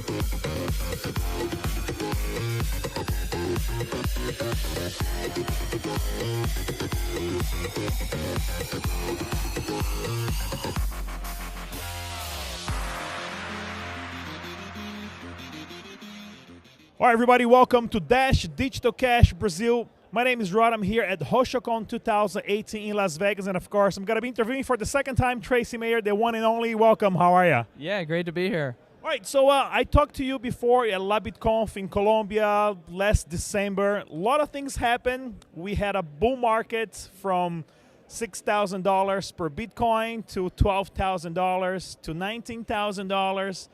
All right, everybody, welcome to Dash Digital Cash Brazil. My name is Rod. I'm here at Hoshocon 2018 in Las Vegas, and of course, I'm going to be interviewing for the second time Tracy Mayer, the one and only. Welcome. How are you? Yeah, great to be here. All right, so I talked to you before at LabitConf in Colombia last December. A lot of things happened. We had a bull market from $6,000 per Bitcoin to $12,000 to $19,000.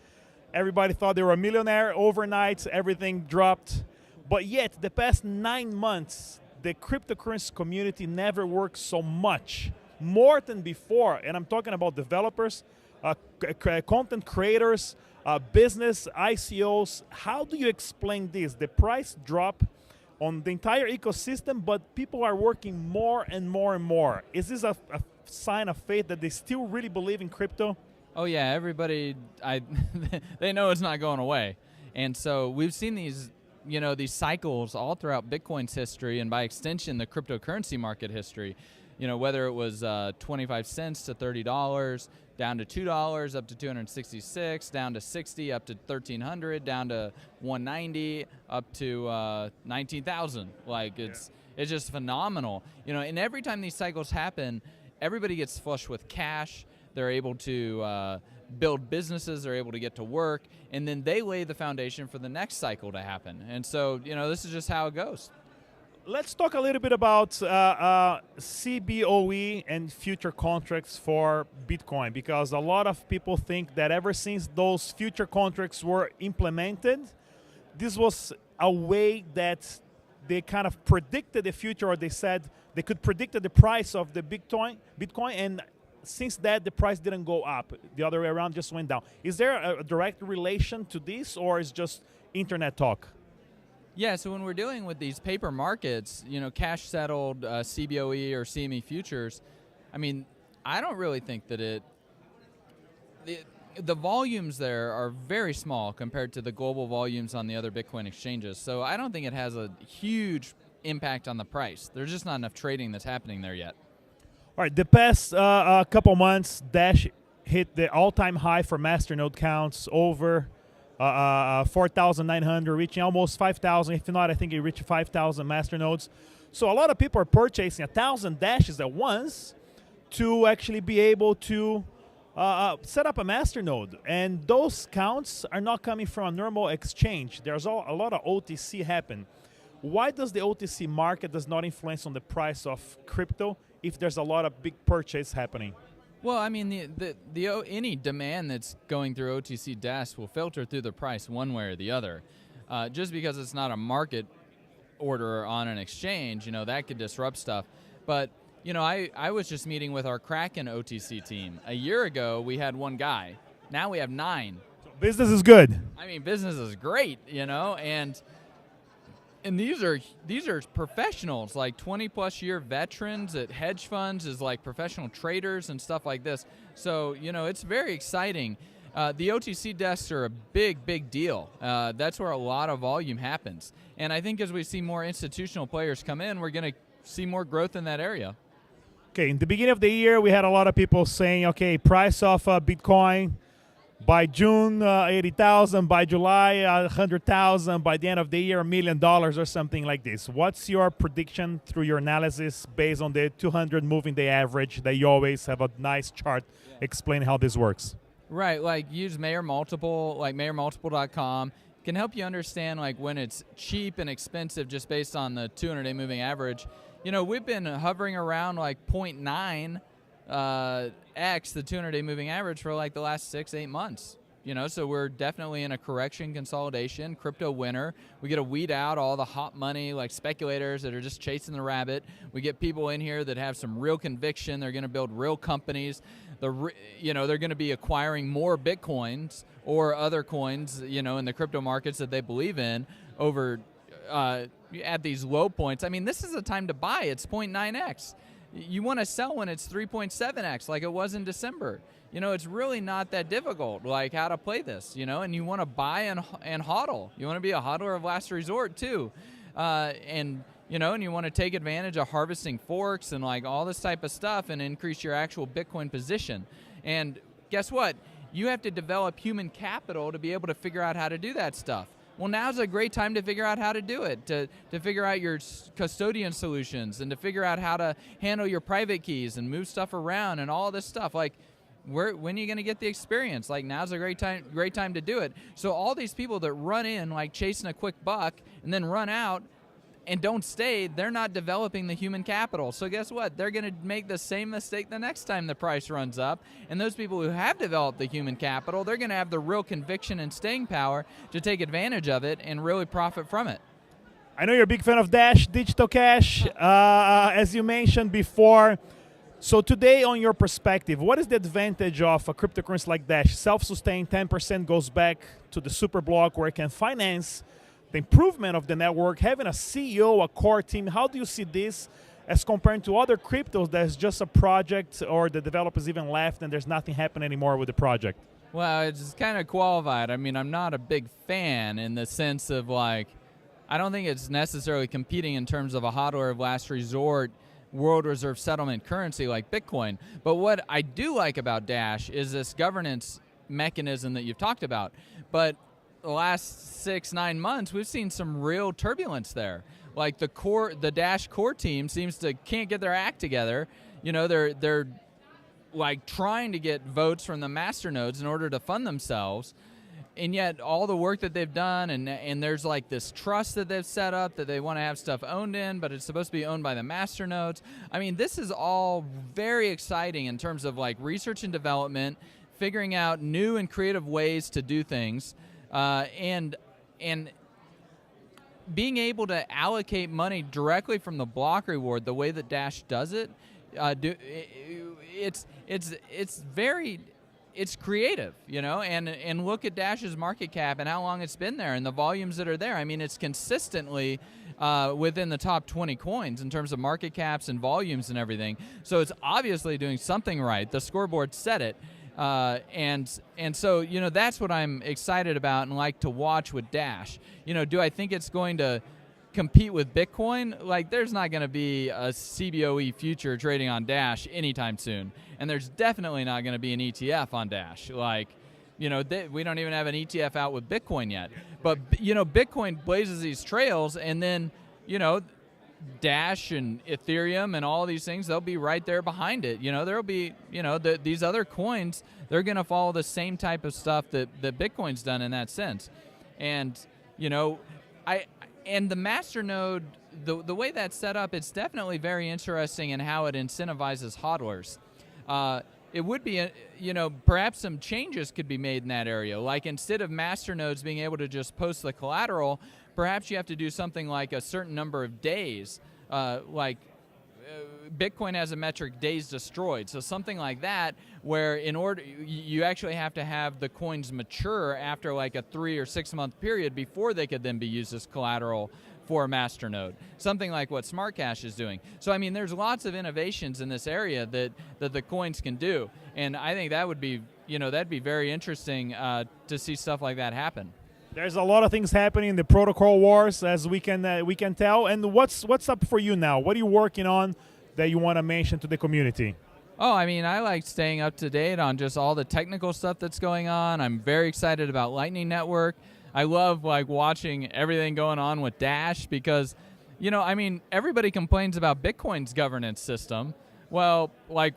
Everybody thought they were a millionaire overnight. Everything dropped. But yet, the past 9 months, the cryptocurrency community never worked so much, more than before. And I'm talking about developers, content creators, business, ICOs. How do you explain this? The price drop on the entire ecosystem, but people are working more and more and more. Is this a sign of faith that they still really believe in crypto? Oh yeah, everybody, they know it's not going away. And so we've seen these cycles all throughout Bitcoin's history, and by extension, the cryptocurrency market history. Whether it was 25 cents to $30, down to $2, up to 266, down to 60, up to 1,300, down to 190, up to 19,000. It's just phenomenal. And every time these cycles happen, everybody gets flush with cash. They're able to build businesses, they're able to get to work, and then they lay the foundation for the next cycle to happen. And so, this is just how it goes. Let's talk a little bit about CBOE and future contracts for Bitcoin, because a lot of people think that ever since those future contracts were implemented, this was a way that they kind of predicted the future, or they said they could predict the price of the Bitcoin, and since that, the price didn't go up. The other way around, just went down. Is there a direct relation to this, or is just internet talk? Yeah, so when we're dealing with these paper markets, cash settled CBOE or CME futures, I don't really think that the volumes there are very small compared to the global volumes on the other Bitcoin exchanges. So I don't think it has a huge impact on the price. There's just not enough trading that's happening there yet. All right, the past couple months, Dash hit the all-time high for masternode counts, over 4,900, reaching almost 5,000. If not, I think it reached 5,000 masternodes. So a lot of people are purchasing 1,000 Dashes at once to actually be able to set up a masternode. And those counts are not coming from a normal exchange. There's a lot of OTC happen. Why does the OTC market does not influence on the price of crypto if there's a lot of big purchase happening? Well, any demand that's going through OTC desks will filter through the price one way or the other. Just because it's not a market order on an exchange, that could disrupt stuff. But, I was just meeting with our Kraken OTC team. A year ago, we had one guy. Now we have 9. So business is good. Business is great, And these are professionals, like 20-plus year veterans at hedge funds, as like professional traders and stuff like this. So, it's very exciting. The OTC desks are a big deal. That's where a lot of volume happens. And I think as we see more institutional players come in, we're going to see more growth in that area. Okay, in the beginning of the year, we had a lot of people saying, okay, price of Bitcoin, by June, 80,000. By July, 100,000. By the end of the year, $1 million or something like this. What's your prediction through your analysis based on the 200 moving day average that you always have a nice chart explain how this works? Right, like use Mayer Multiple, like MayerMultiple.com. Can help you understand like when it's cheap and expensive just based on the 200-day moving average. We've been hovering around like 0.9 X, the 200-day moving average, for like the last 6-8 months. So we're definitely in a correction consolidation, crypto winter. We get to weed out all the hot money, like speculators that are just chasing the rabbit. We get people in here that have some real conviction. They're going to build real companies. They're going to be acquiring more Bitcoins or other coins, in the crypto markets that they believe in over at these low points. This is a time to buy. It's 0.9X. You want to sell when it's 3.7x, like it was in December. it's really not that difficult, like how to play this, and you want to buy and hodl. You want to be a hodler of last resort too. And you want to take advantage of harvesting forks and like all this type of stuff and increase your actual Bitcoin position. And guess what? You have to develop human capital to be able to figure out how to do that stuff. Well, now's a great time to figure out how to do it, to figure out your custodian solutions and to figure out how to handle your private keys and move stuff around and all this stuff. Like, when are you going to get the experience? Like, now's a great time to do it. So all these people that run in like chasing a quick buck and then run out and don't stay, they're not developing the human capital. So guess what? They're going to make the same mistake the next time the price runs up. And those people who have developed the human capital, they're going to have the real conviction and staying power to take advantage of it and really profit from it. I know you're a big fan of Dash, Digital Cash, as you mentioned before. So today, on your perspective, what is the advantage of a cryptocurrency like Dash? Self-sustained, 10% goes back to the super block where it can finance the improvement of the network, having a CEO, a core team. How do you see this as compared to other cryptos that's just a project or the developers even left and there's nothing happening anymore with the project? Well, it's kind of qualified. I mean, I'm not a big fan in the sense of like, I don't think it's necessarily competing in terms of a hodler of last resort world reserve settlement currency like Bitcoin. But what I do like about Dash is this governance mechanism that you've talked about. But the last 6-9 months, we've seen some real turbulence there. Like the Dash core team can't get their act together. They're like trying to get votes from the masternodes in order to fund themselves. And yet all the work that they've done and there's like this trust that they've set up that they want to have stuff owned in, but it's supposed to be owned by the masternodes. I mean, this is all very exciting in terms of like research and development, figuring out new and creative ways to do things. And being able to allocate money directly from the block reward, the way that Dash does it, it's creative, and look at Dash's market cap and how long it's been there and the volumes that are there. I mean, it's consistently within the top 20 coins in terms of market caps and volumes and everything. So it's obviously doing something right. The scoreboard said it. And so, that's what I'm excited about and like to watch with Dash. Do I think it's going to compete with Bitcoin? Like, there's not going to be a CBOE future trading on Dash anytime soon. And there's definitely not going to be an ETF on Dash. Like, we don't even have an ETF out with Bitcoin yet. But, Bitcoin blazes these trails, and then, Dash and Ethereum and all these things, they'll be right there behind it. There'll be, these other coins, they're going to follow the same type of stuff that Bitcoin's done in that sense. And, and the masternode, the way that's set up, it's definitely very interesting in how it incentivizes hodlers. It would be, perhaps some changes could be made in that area. Like, instead of masternodes being able to just post the collateral, perhaps you have to do something like a certain number of days. Bitcoin has a metric, days destroyed. So something like that, where you actually have to have the coins mature after like a 3 or 6 month period before they could then be used as collateral for a masternode. Something like what Smart Cash is doing. So I mean, there's lots of innovations in this area that the coins can do, and I think that would be, that'd be very interesting to see stuff like that happen. There's a lot of things happening in the protocol wars, as we can tell. And what's up for you now? What are you working on that you want to mention to the community? Oh, I mean, I like staying up to date on just all the technical stuff that's going on. I'm very excited about Lightning Network. I love like watching everything going on with Dash because, everybody complains about Bitcoin's governance system. Well, like,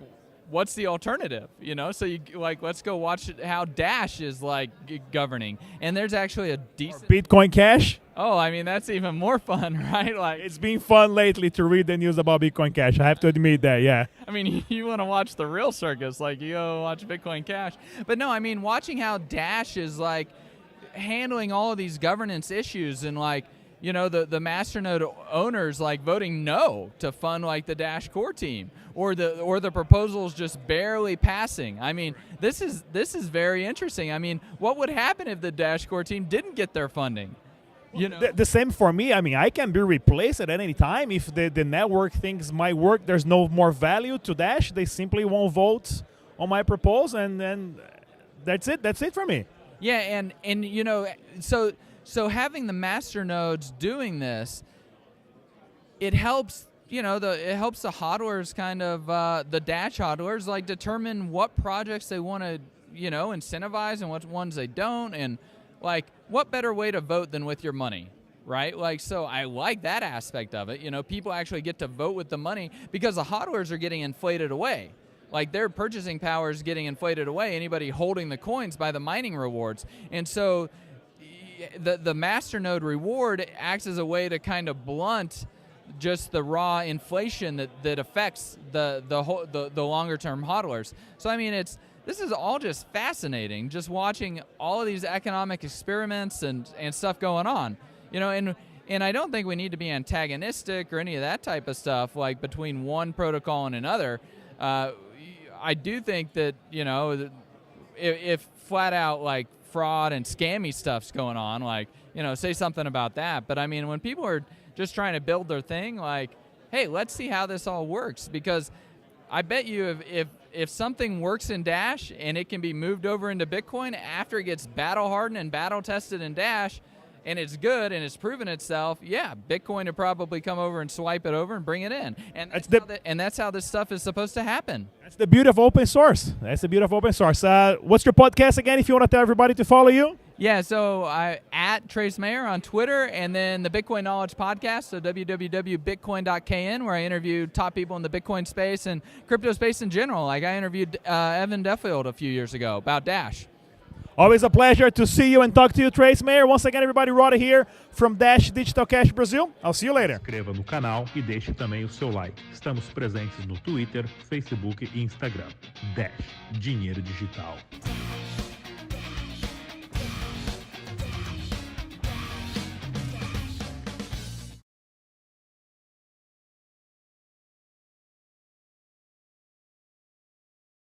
what's the alternative? So you let's go watch how Dash is like governing. And there's actually a decent Bitcoin Cash. Oh, I mean, that's even more fun, right? Like, it's been fun lately to read the news about Bitcoin Cash. I have to admit that, yeah. I mean, you want to watch the real circus, like you go watch Bitcoin Cash. But no, I mean, watching how Dash is like handling all of these governance issues and like, the masternode owners like voting no to fund like the Dash core team, or the proposals just barely passing. I mean, this is very interesting. I mean, what would happen if the Dash core team didn't get their funding? The same for me. I mean, I can be replaced at any time. If the network thinks my work, there's no more value to Dash, they simply won't vote on my proposal, and then that's it. That's it for me. Yeah, and you know, so having the master nodes doing this, it helps. You know, it helps the hodlers kind of the Dash hodlers like determine what projects they want to, you know, incentivize and what ones they don't, and like what better way to vote than with your money, right? Like, so I like that aspect of it. You know, people actually get to vote with the money because the hodlers are getting inflated away. Like their purchasing power is getting inflated away. Anybody holding the coins by the mining rewards, and so the master node reward acts as a way to kind of blunt just the raw inflation that affects the longer term hodlers. So I mean, this is all just fascinating, just watching all of these economic experiments and stuff going on. You know, and I don't think we need to be antagonistic or any of that type of stuff, like between one protocol and another. I do think that, you know, if flat out like fraud and scammy stuff's going on, like, you know, say something about that. But I mean, when people are just trying to build their thing, like, hey, let's see how this all works, because I bet you if something works in Dash and it can be moved over into Bitcoin after it gets battle hardened and battle tested in Dash, and it's good and it's proven itself, yeah, Bitcoin would probably come over and swipe it over and bring it in. And that's how this stuff is supposed to happen. That's the beauty of open source. That's the beauty of open source. What's your podcast again, if you want to tell everybody to follow you? Yeah, so at Trace Mayer on Twitter, and then the Bitcoin Knowledge Podcast, so www.bitcoin.kn, where I interview top people in the Bitcoin space and crypto space in general. Like I interviewed Evan Duffield a few years ago about Dash. Always a pleasure to see you and talk to you, Trace Mayer. Once again, everybody, Rhoda here from Dash Digital Cash Brazil. I'll see you later. Inscreva no canal e deixe também o seu like. Estamos presentes no Twitter, Facebook e Instagram. Dash, dinheiro digital.